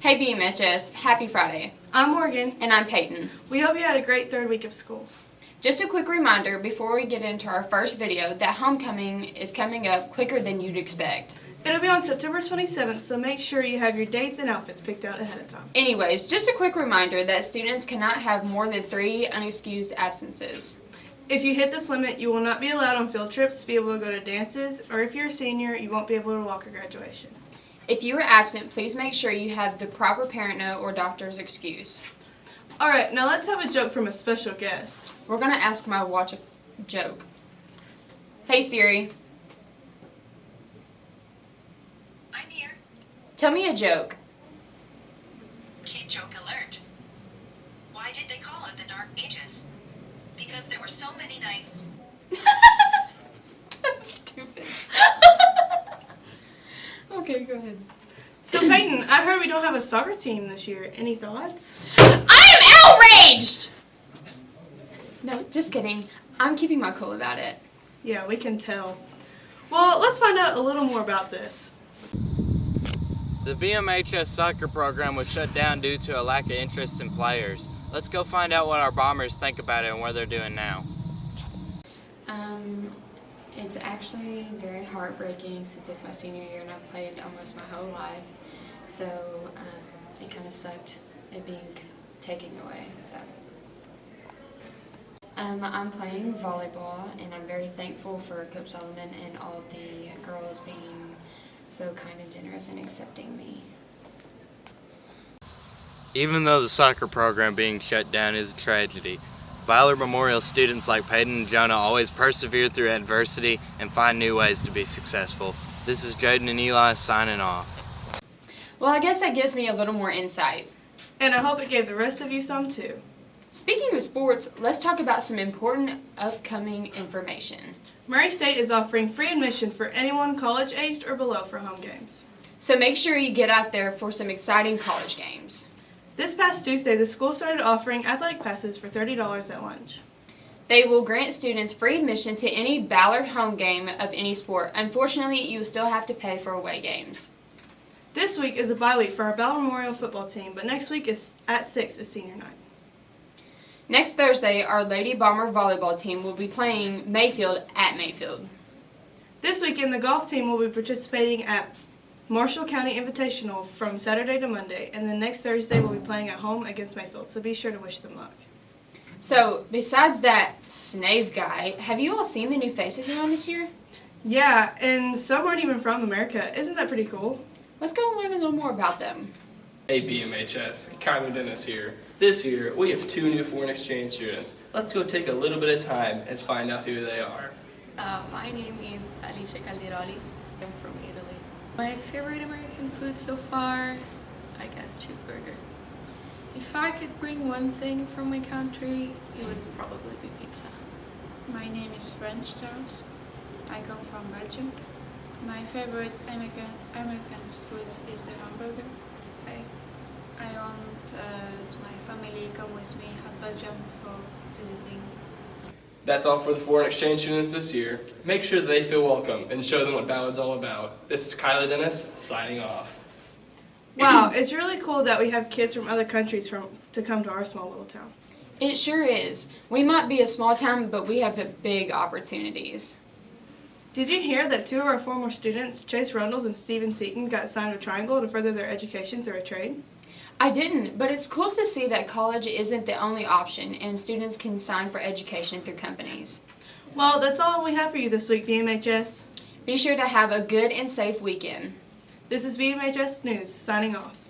Hey BMHS, happy Friday. I'm Morgan. And I'm Peyton. We hope you had a great third week of school. Just a quick reminder before we get into our first video that homecoming is coming up quicker than you'd expect. It'll be on September 27th, so make sure you have your dates and outfits picked out ahead of time. Anyways, just a quick reminder that students cannot have more than 3 unexcused absences. If you hit this limit, you will not be allowed on field trips to be able to go to dances, or if you're a senior, you won't be able to walk at graduation. If you are absent, please make sure you have the proper parent note or doctor's excuse. Alright, now let's have a joke from a special guest. We're going to ask my watch a joke. Hey Siri. I'm here. Tell me a joke. Kid joke alert. Why did they call it the Dark Ages? Because there were so many nights. That's stupid. Okay, go ahead. So Peyton, I heard we don't have a soccer team this year. Any thoughts? I am outraged! No, just kidding. I'm keeping my cool about it. Yeah, we can tell. Well, let's find out a little more about this. The BMHS soccer program was shut down due to a lack of interest in players. Let's go find out what our Bombers think about it and what they're doing now. It's actually very heartbreaking since it's my senior year and I've played almost my whole life. So it kind of sucked it being taken away. So I'm playing volleyball and I'm very thankful for Coach Solomon and all of the girls being so kind and generous and accepting me. Even though the soccer program being shut down is a tragedy, Valor Memorial students like Peyton and Jonah always persevere through adversity and find new ways to be successful. This is Jaden and Eli signing off. Well, I guess that gives me a little more insight. And I hope it gave the rest of you some too. Speaking of sports, let's talk about some important upcoming information. Murray State is offering free admission for anyone college-aged or below for home games. So make sure you get out there for some exciting college games. This past Tuesday, the school started offering athletic passes for $30 at lunch. They will grant students free admission to any Ballard home game of any sport. Unfortunately, you will still have to pay for away games. This week is a bye week for our Ballard Memorial football team, but next week is at 6 is senior night. Next Thursday, our Lady Bomber volleyball team will be playing Mayfield at Mayfield. This weekend, the golf team will be participating at Marshall County Invitational from Saturday to Monday, and then next Thursday we'll be playing at home against Mayfield, so be sure to wish them luck. So, besides that Snave guy, have you all seen the new faces around this year? Yeah, and some aren't even from America. Isn't that pretty cool? Let's go and learn a little more about them. Hey BMHS, Kyler Dennis here. This year, we have 2 new foreign exchange students. Let's go take a little bit of time and find out who they are. My name is Alice Calderoli. I'm from Italy. My favorite American food so far, I guess cheeseburger. If I could bring one thing from my country, it would probably be pizza. My name is French Charles. I come from Belgium. My favorite American food is the hamburger. I want to my family come with me at Belgium for visiting. That's all for the foreign exchange students this year. Make sure that they feel welcome and show them what Ballard's all about. This is Kyler Dennis, signing off. Wow, it's really cool that we have kids from other countries to come to our small little town. It sure is. We might be a small town, but we have big opportunities. Did you hear that 2 of our former students, Chase Rundles and Steven Seaton, got signed with Triangle to further their education through a trade? I didn't, but it's cool to see that college isn't the only option and students can sign for education through companies. Well, that's all we have for you this week, BMHS. Be sure to have a good and safe weekend. This is BMHS News, signing off.